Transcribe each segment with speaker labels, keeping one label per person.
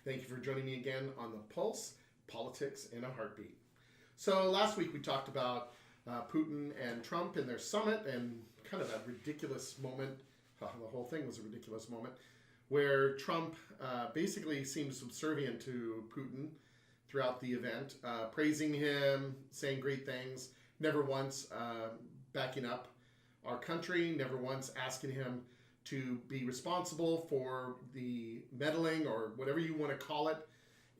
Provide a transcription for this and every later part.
Speaker 1: Thank you for joining me again on The Pulse, Politics in a Heartbeat. So last week we talked about Putin and Trump and their summit and kind of that ridiculous moment, the whole thing was a ridiculous moment, where Trump basically seemed subservient to Putin throughout the event, praising him, saying great things, never once backing up our country, never once asking him to be responsible for the meddling or whatever you want to call it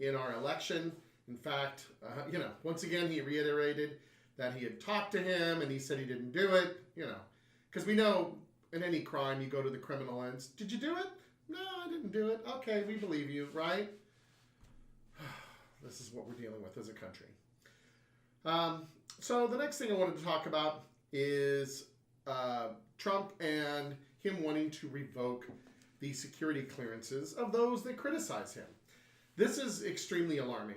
Speaker 1: in our election. In fact, once again, he reiterated that he had talked to him and he said he didn't do it, because we know in any crime you go to the criminal ends. Did you do it? No, I didn't do it. Okay, we believe you, right? This is what we're dealing with as a country. So the next thing I wanted to talk about is Trump and him wanting to revoke the security clearances of those that criticize him. This is extremely alarming.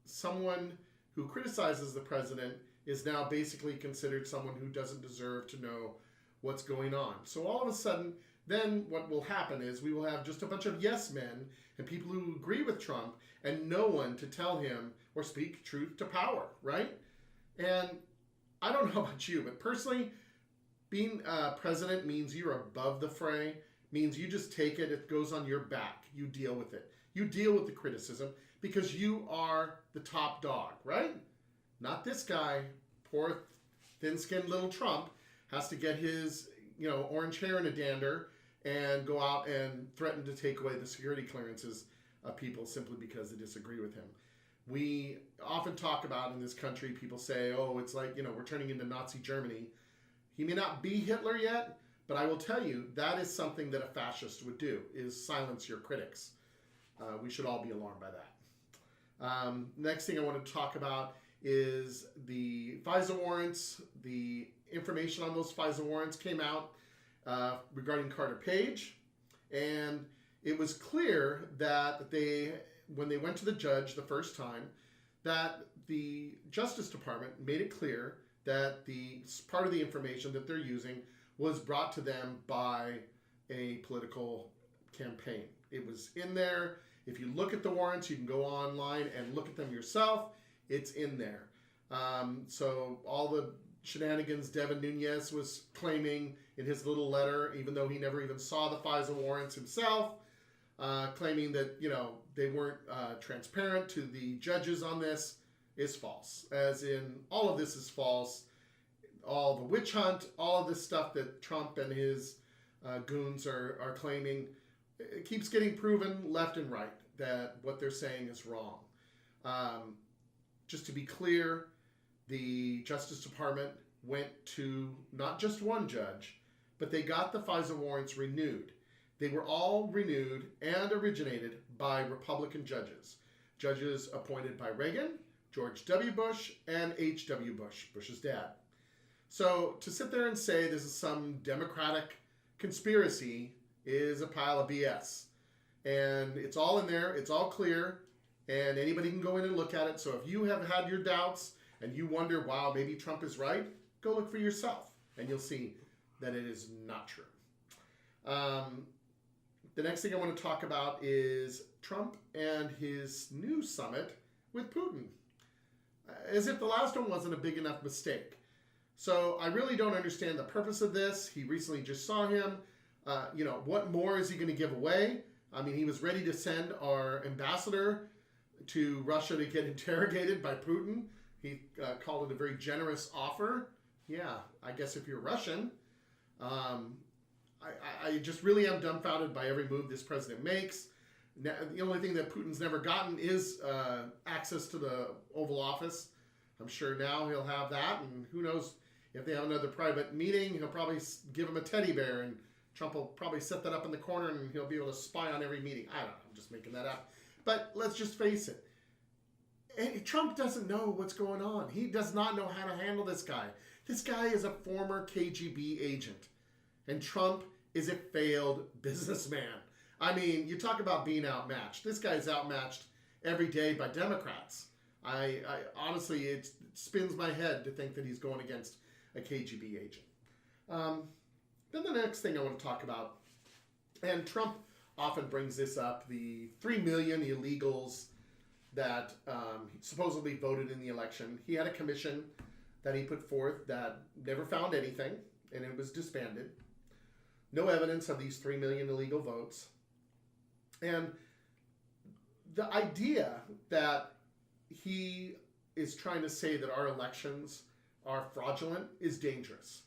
Speaker 1: Someone who criticizes the president is now basically considered someone who doesn't deserve to know what's going on. So all of a sudden, then what will happen is we will have just a bunch of yes men and people who agree with Trump and no one to tell him or speak truth to power, right? And I don't know about you, but personally, being president means you're above the fray, means you just take it, it goes on your back, you deal with it. You deal with the criticism because you are the top dog, right? Not this guy, poor thin-skinned little Trump, has to get his orange hair in a dander and go out and threaten to take away the security clearances of people simply because they disagree with him. We often talk about in this country, people say, oh, it's like, we're turning into Nazi Germany. He may not be Hitler yet, but I will tell you that is something that a fascist would do, is silence your critics. We should all be alarmed by that. Next thing I want to talk about is the FISA warrants. The information on those FISA warrants came out regarding Carter Page, and it was clear that when they went to the judge the first time, that the Justice Department made it clear that the part of the information that they're using was brought to them by a political campaign. It was in there. If you look at the warrants, you can go online and look at them yourself. It's in there. So all the shenanigans Devin Nunes was claiming in his little letter, even though he never even saw the FISA warrants himself, claiming that, they weren't transparent to the judges on this, is false. As in, all of this is false. All the witch hunt, all of this stuff that Trump and his goons are claiming, it keeps getting proven left and right that what they're saying is wrong. Just to be clear, the Justice Department went to not just one judge, but they got the FISA warrants renewed. They were all renewed and originated by Republican judges. Judges appointed by Reagan, George W. Bush, and H.W. Bush, Bush's dad. So to sit there and say this is some Democratic conspiracy is a pile of BS. And it's all in there, it's all clear, and anybody can go in and look at it. So if you have had your doubts and you wonder, wow, maybe Trump is right, go look for yourself, and you'll see that it is not true. The next thing I want to talk about is Trump and his new summit with Putin. As if the last one wasn't a big enough mistake. So I really don't understand the purpose of this. He recently just saw him. What more is he going to give away? I mean, he was ready to send our ambassador to Russia to get interrogated by Putin. He called it a very generous offer. Yeah, I guess if you're Russian. I just really am dumbfounded by every move this president makes. Now, the only thing that Putin's never gotten is access to the Oval Office. I'm sure now he'll have that, and who knows if they have another private meeting, he'll probably give him a teddy bear, and Trump will probably set that up in the corner, and he'll be able to spy on every meeting. I don't know, I'm just making that up. But let's just face it. Trump doesn't know what's going on. He does not know how to handle this guy. This guy is a former KGB agent, and Trump is a failed businessman. I mean, you talk about being outmatched. This guy's outmatched every day by Democrats. I honestly, it spins my head to think that he's going against a KGB agent. Then the next thing I want to talk about, and Trump often brings this up, the 3 million illegals that supposedly voted in the election. He had a commission that he put forth that never found anything, and it was disbanded. No evidence of these 3 million illegal votes. And the idea that he is trying to say that our elections are fraudulent is dangerous.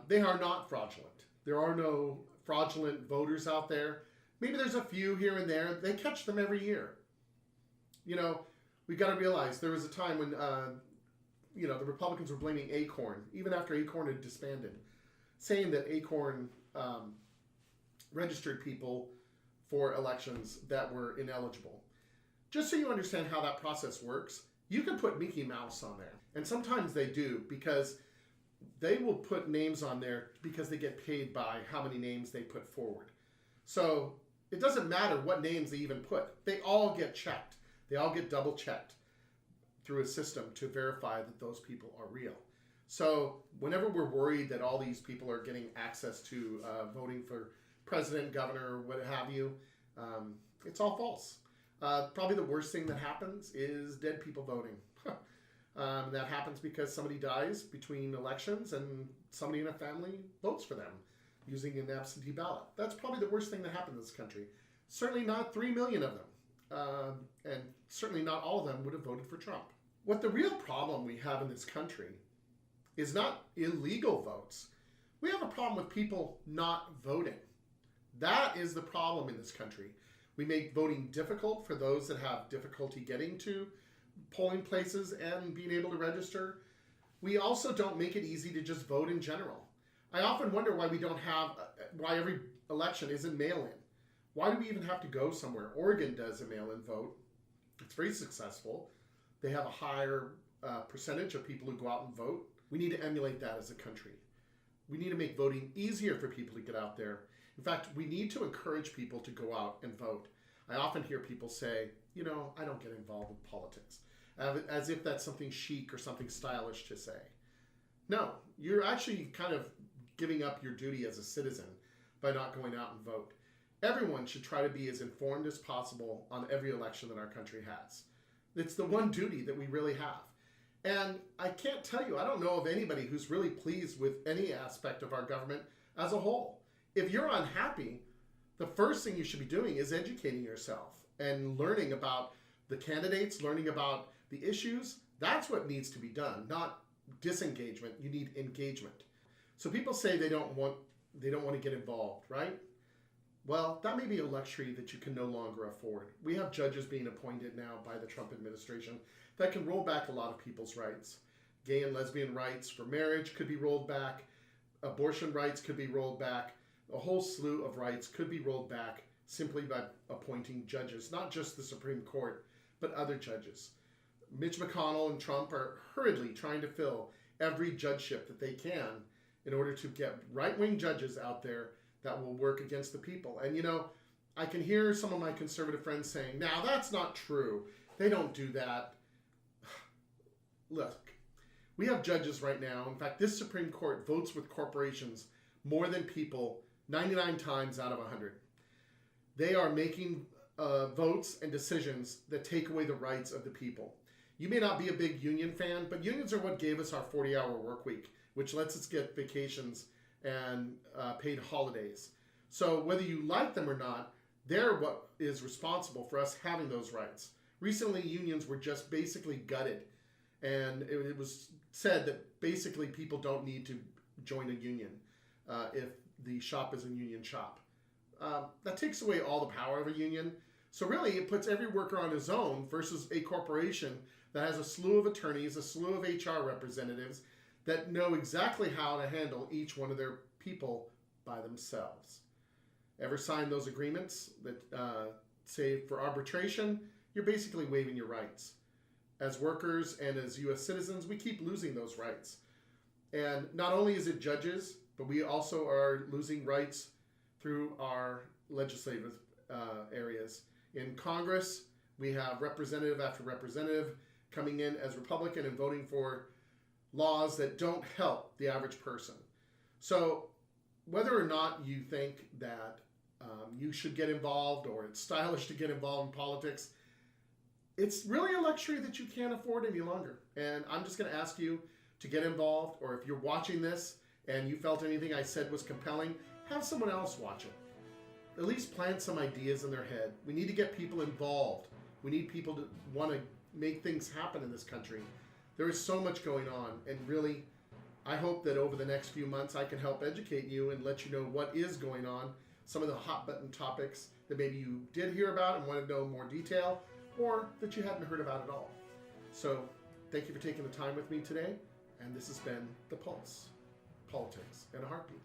Speaker 1: They are not fraudulent. There are no fraudulent voters out there. Maybe there's a few here and there. They catch them every year. You know, we've got to realize there was a time when, the Republicans were blaming Acorn, even after Acorn had disbanded, saying that Acorn registered people for elections that were ineligible. Just so you understand how that process works, you can put Mickey Mouse on there. And sometimes they do, because they will put names on there because they get paid by how many names they put forward. So it doesn't matter what names they even put. They all get checked. They all get double checked through a system to verify that those people are real. So whenever we're worried that all these people are getting access to voting for president, governor, what have you, it's all false. Probably the worst thing that happens is dead people voting. That happens because somebody dies between elections and somebody in a family votes for them using an absentee ballot. That's probably the worst thing that happened in this country. Certainly not 3 million of them. And certainly not all of them would have voted for Trump. What the real problem we have in this country is not illegal votes. We have a problem with people not voting. That is the problem in this country. We make voting difficult for those that have difficulty getting to polling places and being able to register. We also don't make it easy to just vote in general. I often wonder why why every election isn't mail-in. Why do we even have to go somewhere? Oregon does a mail-in vote. It's very successful. They have a higher percentage of people who go out and vote. We need to emulate that as a country. We need to make voting easier for people to get out there. In fact, we need to encourage people to go out and vote. I often hear people say, I don't get involved with politics, as if that's something chic or something stylish to say. No, you're actually kind of giving up your duty as a citizen by not going out and vote. Everyone should try to be as informed as possible on every election that our country has. It's the one duty that we really have. And I can't tell you, I don't know of anybody who's really pleased with any aspect of our government as a whole. If you're unhappy, the first thing you should be doing is educating yourself and learning about the candidates, learning about the issues. That's what needs to be done, not disengagement. You need engagement. So people say they don't want to get involved, right? Well, that may be a luxury that you can no longer afford. We have judges being appointed now by the Trump administration that can roll back a lot of people's rights. Gay and lesbian rights for marriage could be rolled back. Abortion rights could be rolled back. A whole slew of rights could be rolled back simply by appointing judges, not just the Supreme Court, but other judges. Mitch McConnell and Trump are hurriedly trying to fill every judgeship that they can in order to get right-wing judges out there that will work against the people. And I can hear some of my conservative friends saying, now that's not true. They don't do that. Look, we have judges right now. In fact, this Supreme Court votes with corporations more than people 99 times out of 100. They are making votes and decisions that take away the rights of the people. You may not be a big union fan, but unions are what gave us our 40-hour work week, which lets us get vacations and paid holidays. So whether you like them or not, they're what is responsible for us having those rights. Recently, unions were just basically gutted, and it was said that basically people don't need to join a union if the shop is a union shop. That takes away all the power of a union. So really, it puts every worker on his own versus a corporation that has a slew of attorneys, a slew of HR representatives that know exactly how to handle each one of their people by themselves. Ever sign those agreements that say for arbitration, you're basically waiving your rights. As workers and as U.S. citizens, we keep losing those rights. And not only is it judges, but we also are losing rights through our legislative areas. In Congress, we have representative after representative coming in as Republican and voting for laws that don't help the average person. So whether or not you think that you should get involved, or it's stylish to get involved in politics. It's really a luxury that you can't afford any longer. And I'm just going to ask you to get involved, or if you're watching this and you felt anything I said was compelling, have someone else watch it. At least plant some ideas in their head. We need to get people involved. We need people to want to make things happen in this country. There is so much going on, and really, I hope that over the next few months I can help educate you and let you know what is going on, some of the hot button topics that maybe you did hear about and want to know more detail, or that you hadn't heard about at all. So thank you for taking the time with me today, and this has been The Pulse, Politics in a Heartbeat.